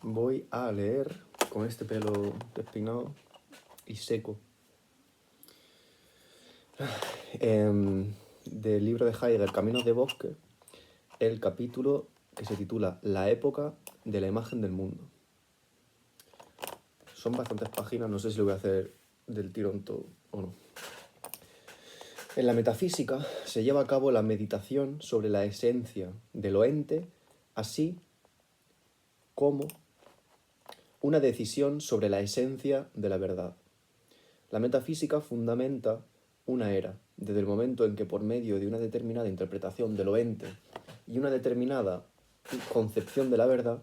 voy a leer con este pelo despeinado y seco. Del libro de Heidegger, Caminos de Bosque, el capítulo que se titula La época de la imagen del mundo. Son bastantes páginas, no sé si lo voy a hacer del tirón todo o no. En la metafísica se lleva a cabo la meditación sobre la esencia de lo ente, así como una decisión sobre la esencia de la verdad. La metafísica fundamenta una era, desde el momento en que por medio de una determinada interpretación de lo ente y una determinada concepción de la verdad,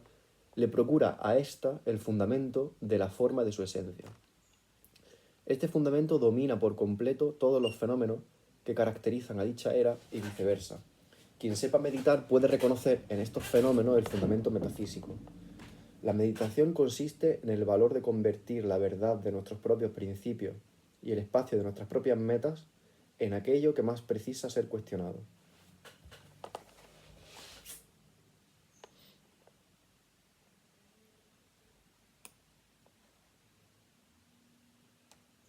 le procura a ésta el fundamento de la forma de su esencia. Este fundamento domina por completo todos los fenómenos que caracterizan a dicha era y viceversa. Quien sepa meditar puede reconocer en estos fenómenos el fundamento metafísico. La meditación consiste en el valor de convertir la verdad de nuestros propios principios y el espacio de nuestras propias metas en aquello que más precisa ser cuestionado.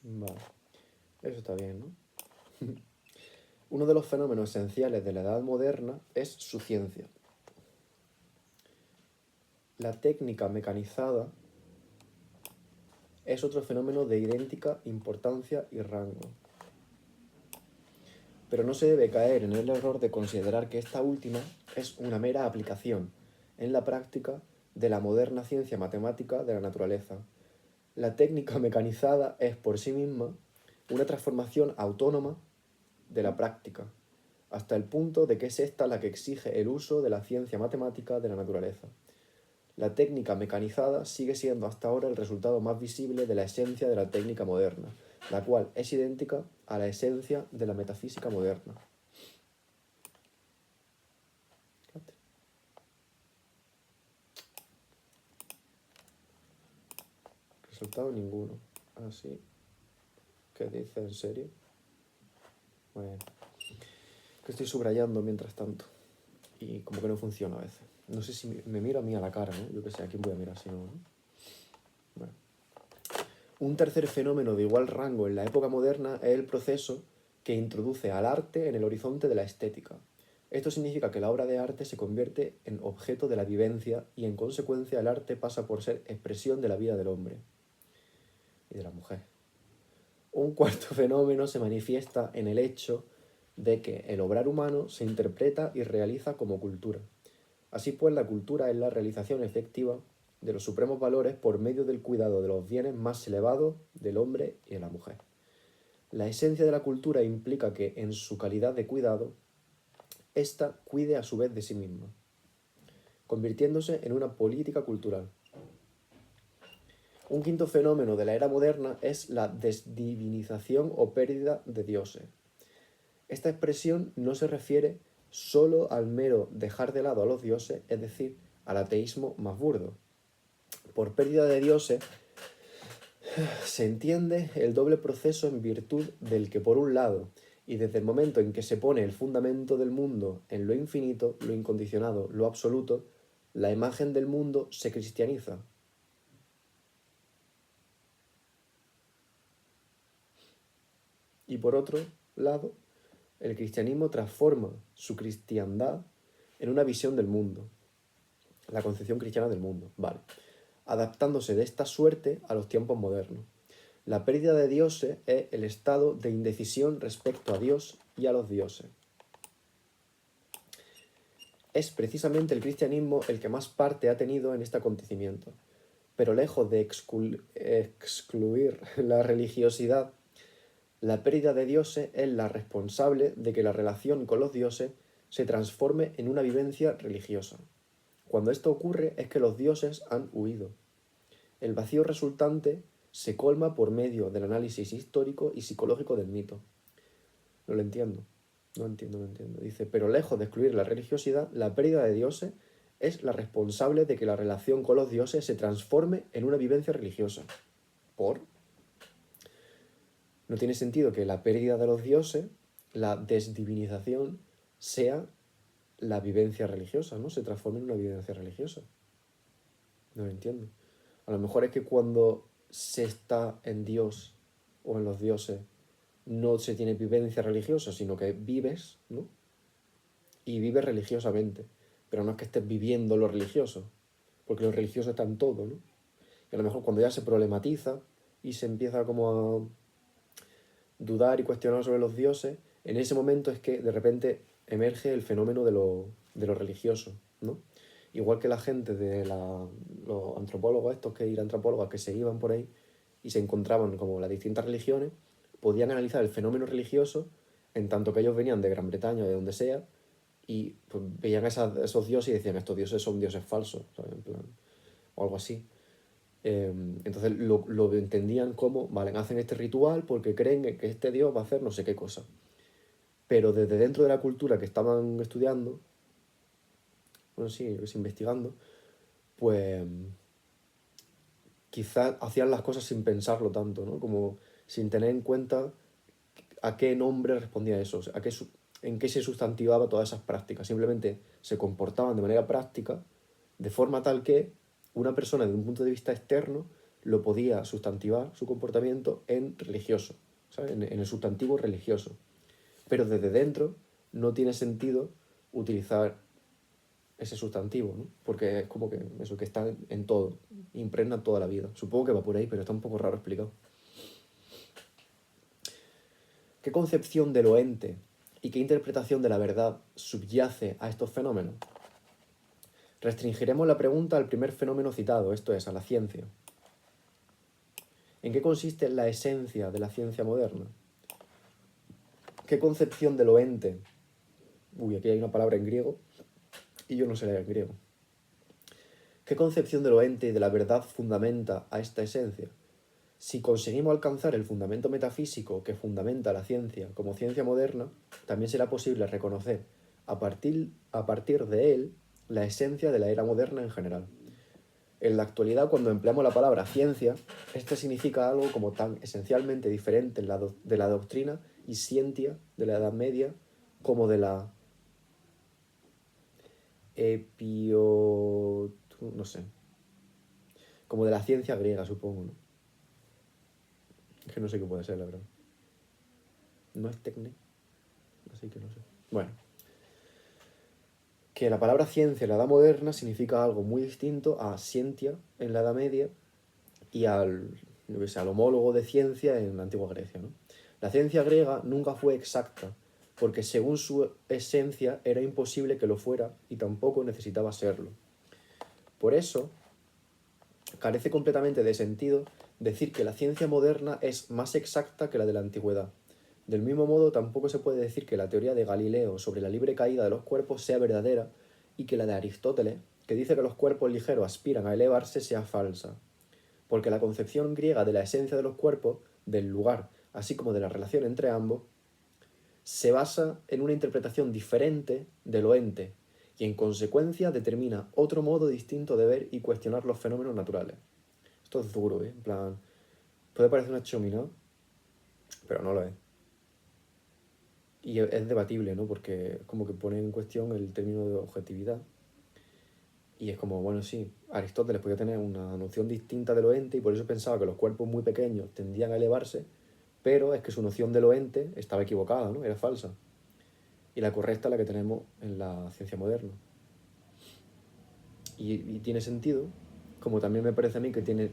Vale, eso está bien, ¿no? Uno de los fenómenos esenciales de la edad moderna es su ciencia. La técnica mecanizada es otro fenómeno de idéntica importancia y rango. Pero no se debe caer en el error de considerar que esta última es una mera aplicación, en la práctica, de la moderna ciencia matemática de la naturaleza. La técnica mecanizada es por sí misma una transformación autónoma de la práctica, hasta el punto de que es esta la que exige el uso de la ciencia matemática de la naturaleza. La técnica mecanizada sigue siendo hasta ahora el resultado más visible de la esencia de la técnica moderna, la cual es idéntica a la esencia de la metafísica moderna. Resultado ninguno. Así. ¿Qué dice? ¿En serio? Bueno. Que estoy subrayando mientras tanto. Y como que no funciona a veces. No sé si me miro a mí a la cara, ¿no? Yo qué sé, ¿a quién voy a mirar si no, no? Bueno. Un tercer fenómeno de igual rango en la época moderna es el proceso que introduce al arte en el horizonte de la estética. Esto significa que la obra de arte se convierte en objeto de la vivencia y en consecuencia el arte pasa por ser expresión de la vida del hombre y de la mujer. Un cuarto fenómeno se manifiesta en el hecho de que el obrar humano se interpreta y realiza como cultura. Así pues, la cultura es la realización efectiva de los supremos valores por medio del cuidado de los bienes más elevados del hombre y de la mujer. La esencia de la cultura implica que, en su calidad de cuidado, ésta cuide a su vez de sí misma, convirtiéndose en una política cultural. Un quinto fenómeno de la era moderna es la desdivinización o pérdida de dioses. Esta expresión no se refiere solo al mero dejar de lado a los dioses, es decir, al ateísmo más burdo. Por pérdida de dioses se entiende el doble proceso en virtud del que, por un lado, y desde el momento en que se pone el fundamento del mundo en lo infinito, lo incondicionado, lo absoluto, la imagen del mundo se cristianiza. Y por otro lado, el cristianismo transforma su cristiandad en una visión del mundo, la concepción cristiana del mundo, vale, adaptándose de esta suerte a los tiempos modernos. La pérdida de dioses es el estado de indecisión respecto a Dios y a los dioses. Es precisamente el cristianismo el que más parte ha tenido en este acontecimiento, pero lejos de excluir la religiosidad, la pérdida de dioses es la responsable de que la relación con los dioses se transforme en una vivencia religiosa. Cuando esto ocurre es que los dioses han huido. El vacío resultante se colma por medio del análisis histórico y psicológico del mito. No lo entiendo. No entiendo. Dice, pero lejos de excluir la religiosidad, la pérdida de dioses es la responsable de que la relación con los dioses se transforme en una vivencia religiosa. ¿Por? No tiene sentido que la pérdida de los dioses, la desdivinización, sea la vivencia religiosa, ¿no? Se transforme en una vivencia religiosa. No lo entiendo. A lo mejor es que cuando se está en Dios o en los dioses no se tiene vivencia religiosa, sino que vives, ¿no? Y vives religiosamente. Pero no es que estés viviendo lo religioso, porque lo religioso está en todo, ¿no? Y a lo mejor cuando ya se problematiza y se empieza como a dudar y cuestionar sobre los dioses, en ese momento es que de repente emerge el fenómeno de lo religioso, ¿no? Igual que la gente los antropólogos estos que eran antropólogos que se iban por ahí y se encontraban como las distintas religiones, podían analizar el fenómeno religioso en tanto que ellos venían de Gran Bretaña o de donde sea y pues, veían esos dioses y decían, estos dioses son dioses falsos, ¿sabes? En plan, o algo así. Entonces lo entendían como, vale, hacen este ritual porque creen que este dios va a hacer no sé qué cosa. Pero desde dentro de la cultura que estaban estudiando, bueno, sí, investigando, pues quizás hacían las cosas sin pensarlo tanto, ¿no? Como sin tener en cuenta a qué nombre respondía eso, o sea, en qué se sustantivaba todas esas prácticas. Simplemente se comportaban de manera práctica, de forma tal que una persona, desde un punto de vista externo, lo podía sustantivar su comportamiento en religioso, ¿sabes? En el sustantivo religioso. Pero desde dentro no tiene sentido utilizar ese sustantivo, ¿no? Porque es como que eso que está en todo, impregna toda la vida. Supongo que va por ahí, pero está un poco raro explicado. ¿Qué concepción de lo ente y qué interpretación de la verdad subyace a estos fenómenos? Restringiremos la pregunta al primer fenómeno citado, esto es, a la ciencia. ¿En qué consiste la esencia de la ciencia moderna? ¿Qué concepción de lo ente? Uy, aquí hay una palabra en griego y yo no sé leer en griego. ¿Qué concepción de lo ente y de la verdad fundamenta a esta esencia? Si conseguimos alcanzar el fundamento metafísico que fundamenta la ciencia como ciencia moderna, también será posible reconocer a partir de él la esencia de la era moderna en general. En la actualidad, cuando empleamos la palabra ciencia, este significa algo como tan esencialmente diferente de la doctrina y scientia de la Edad Media como de la no sé, como de la ciencia griega, supongo, ¿no? Es que no sé qué puede ser, la verdad. No es tecne, así que no sé. Bueno, que la palabra ciencia en la Edad Moderna significa algo muy distinto a scientia en la Edad Media y al homólogo de ciencia en la antigua Grecia, ¿no? La ciencia griega nunca fue exacta, porque según su esencia era imposible que lo fuera y tampoco necesitaba serlo. Por eso, carece completamente de sentido decir que la ciencia moderna es más exacta que la de la antigüedad. Del mismo modo, tampoco se puede decir que la teoría de Galileo sobre la libre caída de los cuerpos sea verdadera y que la de Aristóteles, que dice que los cuerpos ligeros aspiran a elevarse, sea falsa. Porque la concepción griega de la esencia de los cuerpos, del lugar, así como de la relación entre ambos, se basa en una interpretación diferente de lo ente y en consecuencia determina otro modo distinto de ver y cuestionar los fenómenos naturales. Esto es duro, ¿eh? En plan, puede parecer una chomina, pero no lo es. Y es debatible, ¿no? Porque como que pone en cuestión el término de objetividad. Y es como, bueno, sí, Aristóteles podía tener una noción distinta de lo ente y por eso pensaba que los cuerpos muy pequeños tendían a elevarse, pero es que su noción de lo ente estaba equivocada, ¿no? Era falsa. Y la correcta es la que tenemos en la ciencia moderna. Y tiene sentido, como también me parece a mí que tiene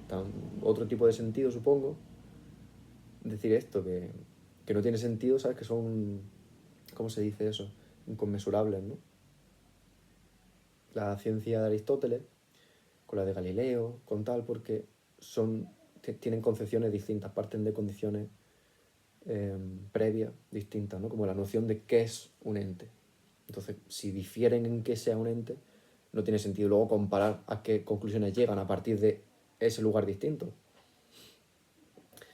otro tipo de sentido, supongo, decir esto, que no tiene sentido, ¿sabes? Que son, ¿cómo se dice eso? Inconmensurables, ¿no? La ciencia de Aristóteles con la de Galileo, con tal, porque tienen concepciones distintas, parten de condiciones previas distintas, ¿no? Como la noción de qué es un ente. Entonces, si difieren en qué sea un ente, no tiene sentido luego comparar a qué conclusiones llegan a partir de ese lugar distinto.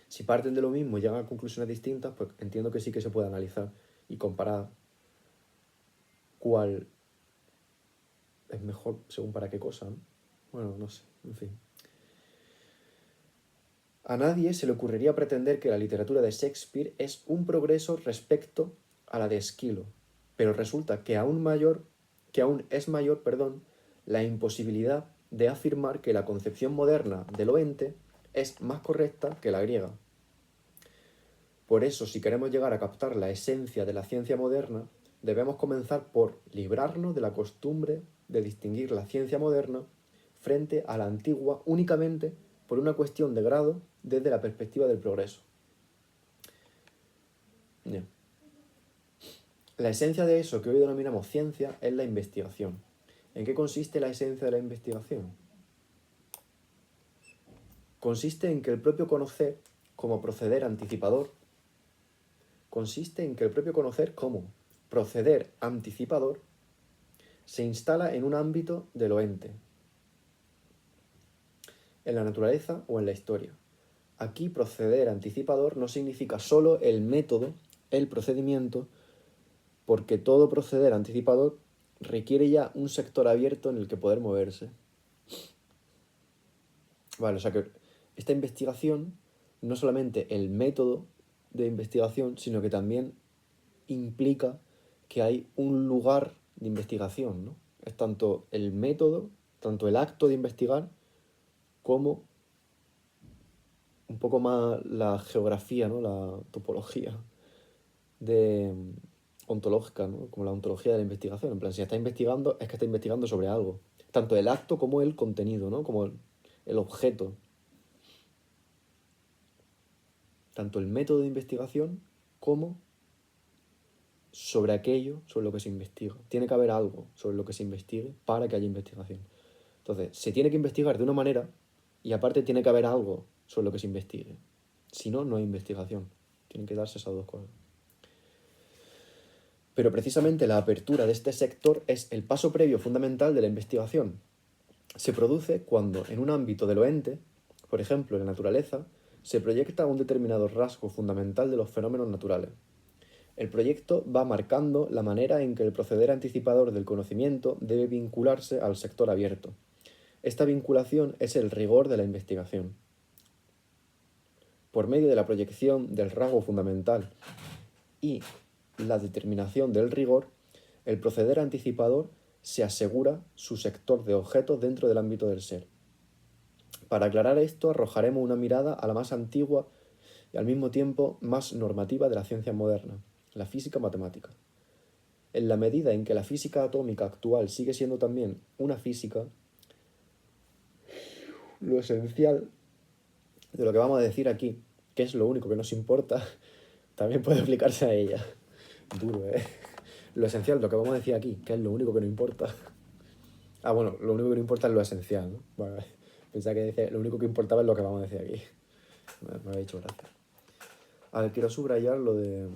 Si parten de lo mismo y llegan a conclusiones distintas, pues entiendo que sí que se puede analizar y comparar cuál es mejor según para qué cosa, ¿no? Bueno, no sé, en fin. A nadie se le ocurriría pretender que la literatura de Shakespeare es un progreso respecto a la de Esquilo, pero resulta que aún es mayor, la imposibilidad de afirmar que la concepción moderna de lo ente es más correcta que la griega. Por eso, si queremos llegar a captar la esencia de la ciencia moderna, debemos comenzar por librarnos de la costumbre de distinguir la ciencia moderna frente a la antigua únicamente por una cuestión de grado desde la perspectiva del progreso. Bien. La esencia de eso que hoy denominamos ciencia es la investigación. ¿En qué consiste la esencia de la investigación? Consiste en que el propio conocer como proceder anticipador se instala en un ámbito de lo ente, en la naturaleza o en la historia. Aquí proceder anticipador no significa solo el método, el procedimiento, porque todo proceder anticipador requiere ya un sector abierto en el que poder moverse. Vale, o sea que esta investigación, no solamente el método de investigación, sino que también implica que hay un lugar de investigación, ¿no? Es tanto el método, tanto el acto de investigar, como un poco más la geografía, ¿no? La topología de, ontológica, ¿no? Como la ontología de la investigación. En plan, si está investigando, es que está investigando sobre algo. Tanto el acto como el contenido, ¿no? Como el objeto. Tanto el método de investigación como sobre aquello sobre lo que se investiga. Tiene que haber algo sobre lo que se investigue para que haya investigación. Entonces, se tiene que investigar de una manera y aparte tiene que haber algo sobre lo que se investigue. Si no, no hay investigación. Tienen que darse esas dos cosas. Pero precisamente la apertura de este sector es el paso previo fundamental de la investigación. Se produce cuando, en un ámbito de lo ente, por ejemplo, en la naturaleza, se proyecta un determinado rasgo fundamental de los fenómenos naturales. El proyecto va marcando la manera en que el proceder anticipador del conocimiento debe vincularse al sector abierto. Esta vinculación es el rigor de la investigación. Por medio de la proyección del rasgo fundamental y la determinación del rigor, el proceder anticipador se asegura su sector de objetos dentro del ámbito del ser. Para aclarar esto, arrojaremos una mirada a la más antigua y al mismo tiempo más normativa de la ciencia moderna, la física matemática. En la medida en que la física atómica actual sigue siendo también una física, lo esencial de lo que vamos a decir aquí, que es lo único que nos importa, también puede aplicarse a ella. Duro, ¿eh? Lo esencial de lo que vamos a decir aquí, que es lo único que nos importa. Ah, bueno, lo único que no importa es lo esencial, ¿no? Bueno, pensaba que decía, lo único que importaba es lo que vamos a decir aquí. Me había hecho gracia. A ver, quiero subrayar lo de...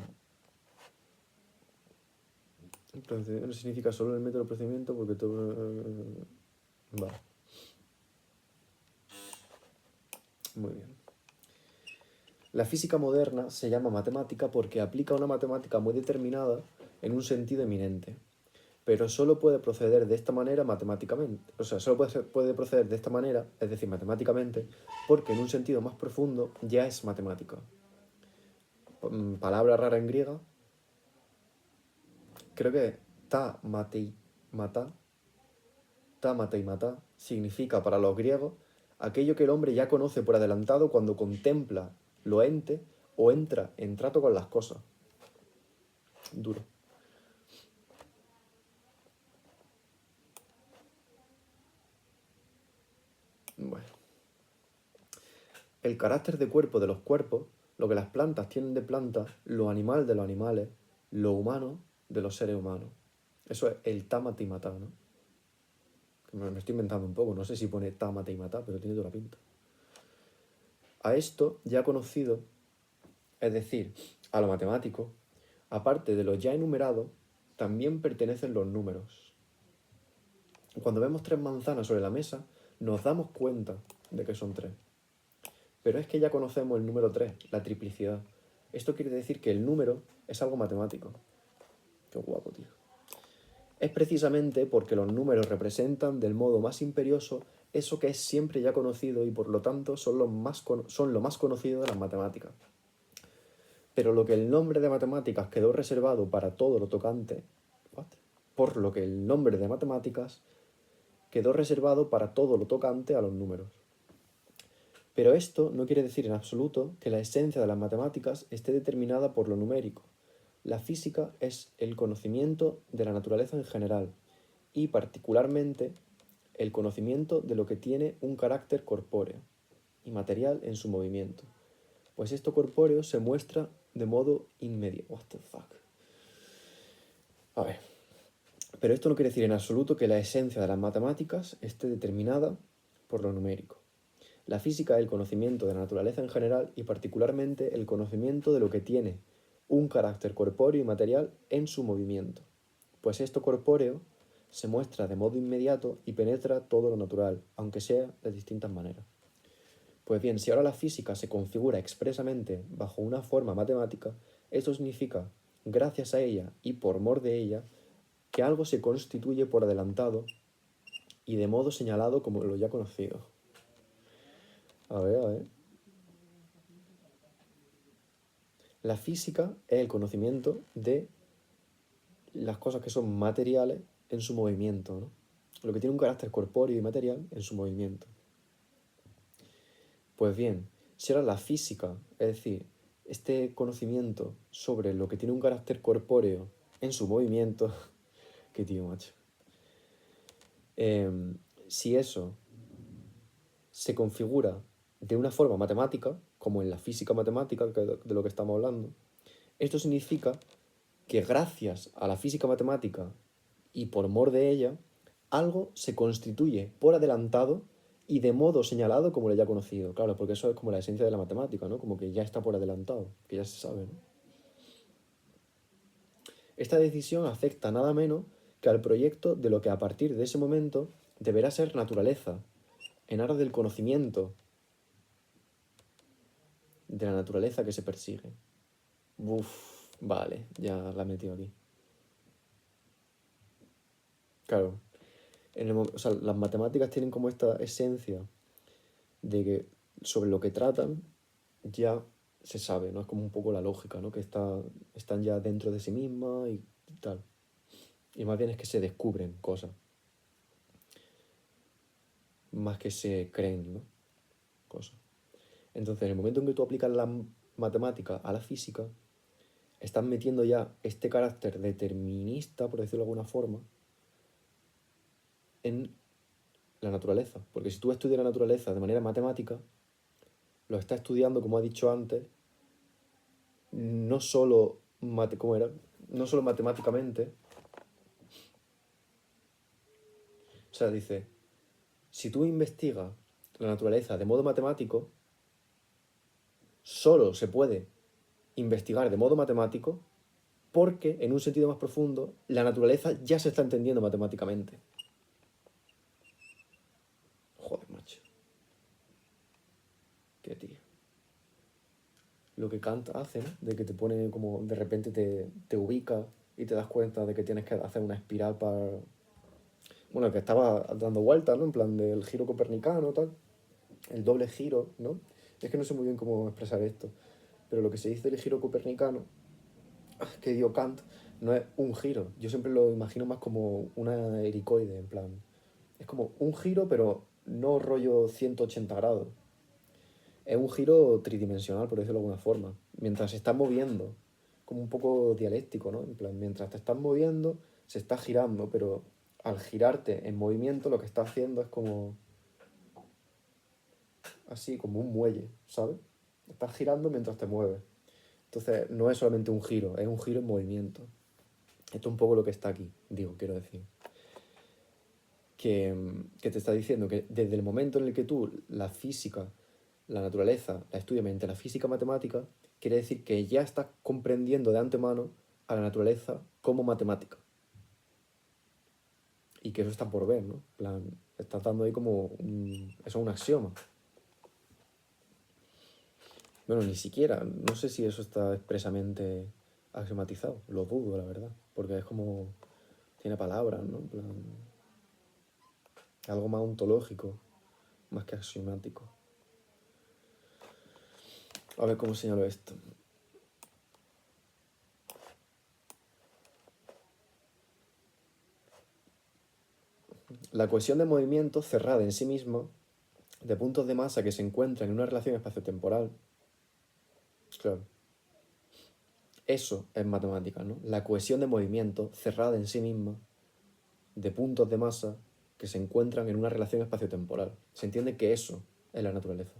Entonces, no significa solo el método de procedimiento porque todo... Vale. Muy bien. La física moderna se llama matemática porque aplica una matemática muy determinada en un sentido eminente. Pero solo puede proceder de esta manera matemáticamente. O sea, solo puede proceder de esta manera, es decir, matemáticamente, porque en un sentido más profundo ya es matemática. Palabra rara en griega. Creo que ta matei mata significa para los griegos aquello que el hombre ya conoce por adelantado cuando contempla lo ente o entra en trato con las cosas. Duro. Bueno. El carácter de cuerpo de los cuerpos, lo que las plantas tienen de plantas, lo animal de los animales, lo humano de los seres humanos. Eso es el támate y matá, ¿no? Que me estoy inventando un poco, no sé si pone támate y matá, pero tiene toda la pinta. A esto ya conocido, es decir, a lo matemático, aparte de lo ya enumerado, también pertenecen los números. Cuando vemos 3 manzanas sobre la mesa, nos damos cuenta de que son 3. Pero es que ya conocemos el número 3, la triplicidad. Esto quiere decir que el número es algo matemático. Qué guapo, tío. Es precisamente porque los números representan del modo más imperioso eso que es siempre ya conocido y por lo tanto son lo más conocido de las matemáticas. Pero lo que el nombre de matemáticas quedó reservado para todo lo tocante, por lo que el nombre de matemáticas quedó reservado para todo lo tocante a los números. Pero esto no quiere decir en absoluto que la esencia de las matemáticas esté determinada por lo numérico. La física es el conocimiento de la naturaleza en general y particularmente el conocimiento de lo que tiene un carácter corpóreo y material en su movimiento, pues esto corpóreo se muestra de modo inmediato. What the fuck. A ver, pero esto no quiere decir en absoluto que la esencia de las matemáticas esté determinada por lo numérico. La física es el conocimiento de la naturaleza en general y particularmente el conocimiento de lo que tiene un carácter corpóreo y material en su movimiento, pues esto corpóreo se muestra de modo inmediato y penetra todo lo natural, aunque sea de distintas maneras. Pues bien, si ahora la física se configura expresamente bajo una forma matemática, esto significa, gracias a ella y por mor de ella, que algo se constituye por adelantado y de modo señalado como lo ya conocido. A ver. La física es el conocimiento de las cosas que son materiales en su movimiento, ¿no? Lo que tiene un carácter corpóreo y material en su movimiento. Pues bien, si ahora la física, es decir, este conocimiento sobre lo que tiene un carácter corpóreo en su movimiento, qué tío, macho. Si eso se configura de una forma matemática, como en la física matemática, de lo que estamos hablando, esto significa que gracias a la física matemática y por mor de ella, algo se constituye por adelantado y de modo señalado como lo ya conocido. Claro, porque eso es como la esencia de la matemática, ¿no? Como que ya está por adelantado, que ya se sabe, ¿no? Esta decisión afecta nada menos que al proyecto de lo que a partir de ese momento deberá ser naturaleza, en aras del conocimiento de la naturaleza que se persigue. Vale, ya la he metido aquí. Claro, o sea, las matemáticas tienen como esta esencia de que sobre lo que tratan ya se sabe, ¿no? Es como un poco la lógica, ¿no? Que están ya dentro de sí mismas y tal. Y más bien es que se descubren cosas, más que se creen, ¿no? Cosas. Entonces, en el momento en que tú aplicas la matemática a la física, estás metiendo ya este carácter determinista, por decirlo de alguna forma, en la naturaleza. Porque si tú estudias la naturaleza de manera matemática, lo estás estudiando, como ha dicho antes, no solo, ¿cómo era? No solo matemáticamente. O sea, dice, si tú investigas la naturaleza de modo matemático, solo se puede investigar de modo matemático porque, en un sentido más profundo, la naturaleza ya se está entendiendo matemáticamente. Joder, macho. Qué tío. Lo que Kant hace, ¿no? De que te pone como, de repente te ubica y te das cuenta de que tienes que hacer una espiral para... Bueno, que estaba dando vueltas, ¿no? En plan del giro copernicano, tal. El doble giro, ¿no? Es que no sé muy bien cómo expresar esto. Pero lo que se dice del giro copernicano, que dio Kant, no es un giro. Yo siempre lo imagino más como una helicoide, en plan. Es como un giro, pero no rollo 180 grados. Es un giro tridimensional, por decirlo de alguna forma. Mientras se está moviendo, como un poco dialéctico, ¿no? En plan, mientras te estás moviendo, se está girando, pero al girarte en movimiento, lo que está haciendo es como... así, como un muelle, ¿sabes? Estás girando mientras te mueves. Entonces, no es solamente un giro, es un giro en movimiento. Esto es un poco lo que está aquí, digo, quiero decir. Que te está diciendo que desde el momento en el que tú la física, la naturaleza, la estudias mediante la física matemática, quiere decir que ya estás comprendiendo de antemano a la naturaleza como matemática. Y que eso está por ver, ¿no? En plan, estás dando ahí como eso es un axioma. Bueno, ni siquiera, no sé si eso está expresamente axiomatizado, lo dudo, la verdad, porque es como, tiene palabras, ¿no? En plan, algo más ontológico, más que axiomático. A ver cómo señalo esto. La cohesión de movimiento cerrada en sí misma, de puntos de masa que se encuentran en una relación espaciotemporal. Claro. Eso es matemática, ¿no? La cohesión de movimiento cerrada en sí misma, de puntos de masa que se encuentran en una relación espaciotemporal. Se entiende que eso es la naturaleza.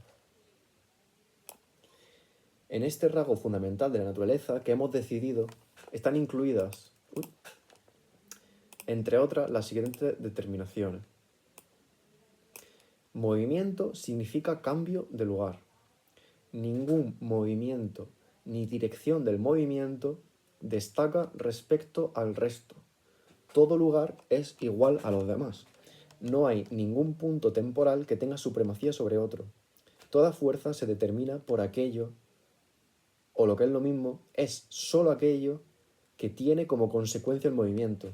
En este rasgo fundamental de la naturaleza que hemos decidido están incluidas, entre otras, las siguientes determinaciones. Movimiento significa cambio de lugar. Ningún movimiento ni dirección del movimiento destaca respecto al resto. Todo lugar es igual a los demás. No hay ningún punto temporal que tenga supremacía sobre otro. Toda fuerza se determina por aquello, o lo que es lo mismo, es sólo aquello que tiene como consecuencia el movimiento.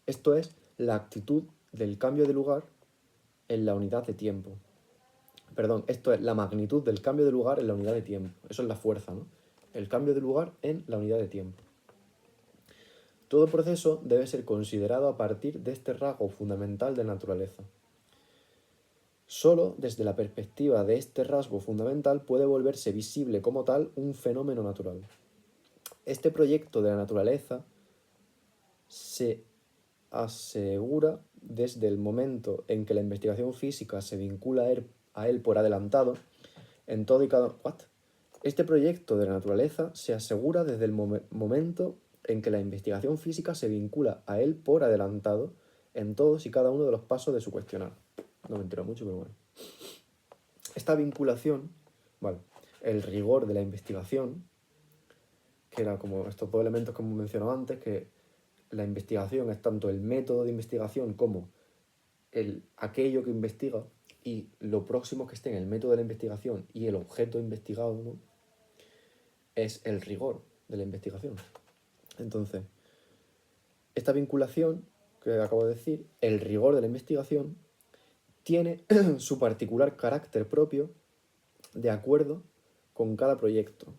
Esto es la actitud del cambio de lugar en la unidad de tiempo. Perdón, esto es la magnitud del cambio de lugar en la unidad de tiempo. Eso es la fuerza, ¿no? El cambio de lugar en la unidad de tiempo. Todo proceso debe ser considerado a partir de este rasgo fundamental de la naturaleza. Solo desde la perspectiva de este rasgo fundamental puede volverse visible como tal un fenómeno natural. Este proyecto de la naturaleza se asegura desde el momento en que la investigación física se vincula a él por adelantado, en todo y cada... ¿What? Este proyecto de la naturaleza se asegura desde el momento en que la investigación física se vincula a él por adelantado en todos y cada uno de los pasos de su cuestionario. No me entero mucho, pero bueno. Esta vinculación, vale, el rigor de la investigación, que era como estos dos elementos que hemos mencionado antes, que la investigación es tanto el método de investigación como aquello que investiga, y lo próximo que esté en el método de la investigación y el objeto investigado, ¿no? Es el rigor de la investigación. Entonces, esta vinculación que acabo de decir, el rigor de la investigación, tiene su particular carácter propio de acuerdo con cada proyecto.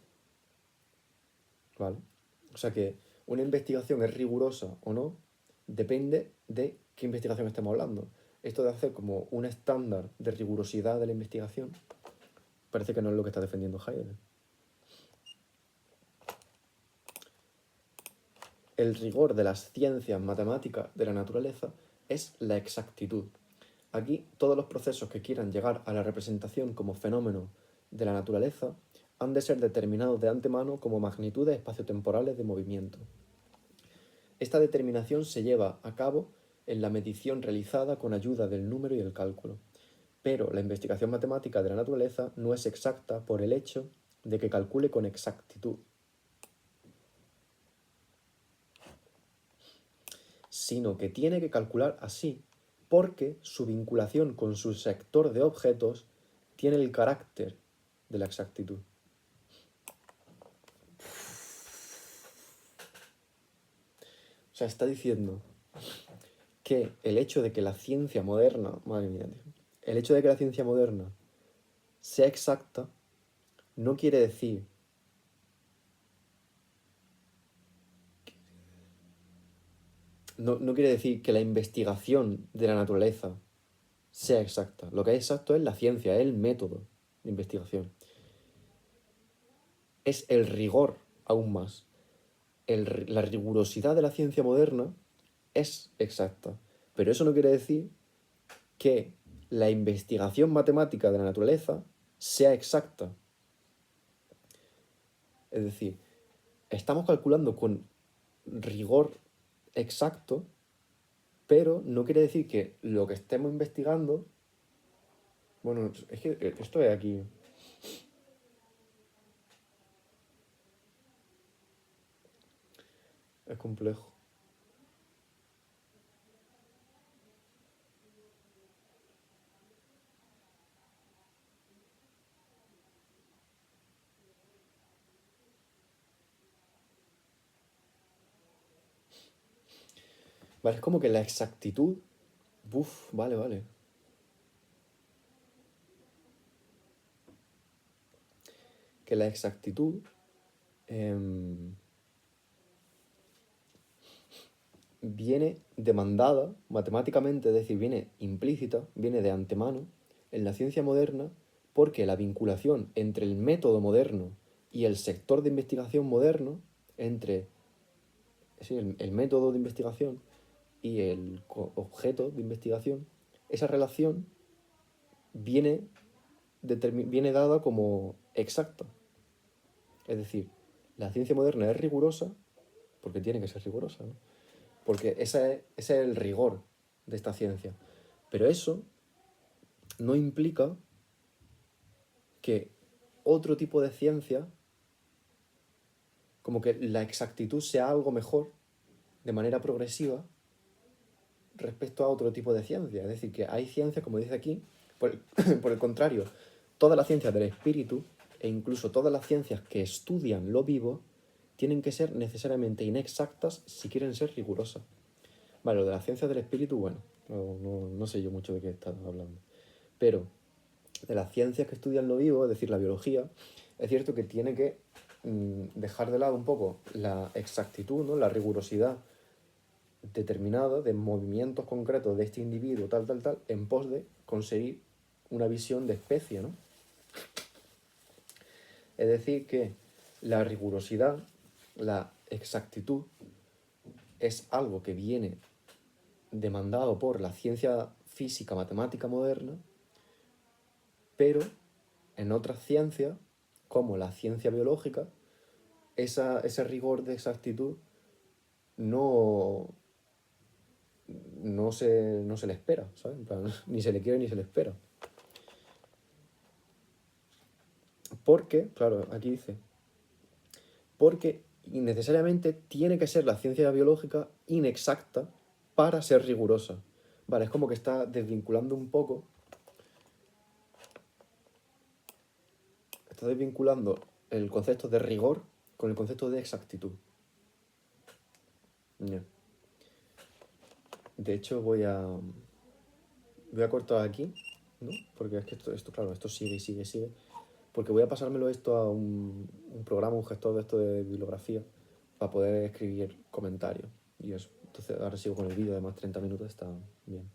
¿Vale? O sea que una investigación es rigurosa o no depende de qué investigación estemos hablando. Esto de hacer como un estándar de rigurosidad de la investigación parece que no es lo que está defendiendo Heidegger. El rigor de las ciencias matemáticas de la naturaleza es la exactitud. Aquí todos los procesos que quieran llegar a la representación como fenómeno de la naturaleza han de ser determinados de antemano como magnitudes espaciotemporales de movimiento. Esta determinación se lleva a cabo en la medición realizada con ayuda del número y el cálculo, pero la investigación matemática de la naturaleza no es exacta por el hecho de que calcule con exactitud, sino que tiene que calcular así, porque su vinculación con su sector de objetos tiene el carácter de la exactitud. O sea, está diciendo que el hecho de que la ciencia moderna, madre mía, el hecho de que la ciencia moderna sea exacta no quiere decir no quiere decir que la investigación de la naturaleza sea exacta. Lo que es exacto es la ciencia, es el método de investigación. Es el rigor aún más. La rigurosidad de la ciencia moderna es exacta. Pero eso no quiere decir que la investigación matemática de la naturaleza sea exacta. Es decir, estamos calculando con rigor exacto, pero no quiere decir que lo que estemos investigando... Bueno, es que esto es aquí... Es complejo. Vale, es como que la exactitud... Uf, vale, vale. Que la exactitud... viene demandada matemáticamente, es decir, viene implícita, viene de antemano en la ciencia moderna, porque la vinculación entre el método moderno y el sector de investigación moderno, entre el método de investigación y el objeto de investigación, esa relación viene, viene dada como exacta. Es decir, la ciencia moderna es rigurosa porque tiene que ser rigurosa, ¿no? Porque ese es el rigor de esta ciencia. Pero eso no implica que otro tipo de ciencia, como que la exactitud sea algo mejor de manera progresiva respecto a otro tipo de ciencia. Es decir, que hay ciencias, como dice aquí, por el contrario, todas las ciencias del espíritu e incluso todas las ciencias que estudian lo vivo tienen que ser necesariamente inexactas si quieren ser rigurosas. Vale, lo de las ciencias del espíritu, bueno, no sé yo mucho de qué estás hablando. Pero de las ciencias que estudian lo vivo, es decir, la biología, es cierto que tiene que dejar de lado un poco la exactitud, ¿no? La rigurosidad determinada de movimientos concretos de este individuo, tal, tal, tal, en pos de conseguir una visión de especie, ¿no? Es decir, que la rigurosidad, la exactitud, es algo que viene demandado por la ciencia física, matemática moderna, pero en otras ciencias, como la ciencia biológica, ese rigor de exactitud no, no se le espera, ¿sabes? En plan, ni se le quiere ni se le espera. Porque, claro, aquí dice, porque necesariamente tiene que ser la ciencia biológica inexacta para ser rigurosa. Vale, es como que está desvinculando un poco. Está desvinculando el concepto de rigor con el concepto de exactitud. Yeah. De hecho, voy a cortar aquí, ¿no? Porque es que claro, esto sigue y sigue y sigue. Porque voy a pasármelo esto a un programa, un gestor de esto de bibliografía, para poder escribir comentarios y eso. Entonces ahora sigo con el vídeo, además 30 minutos está bien.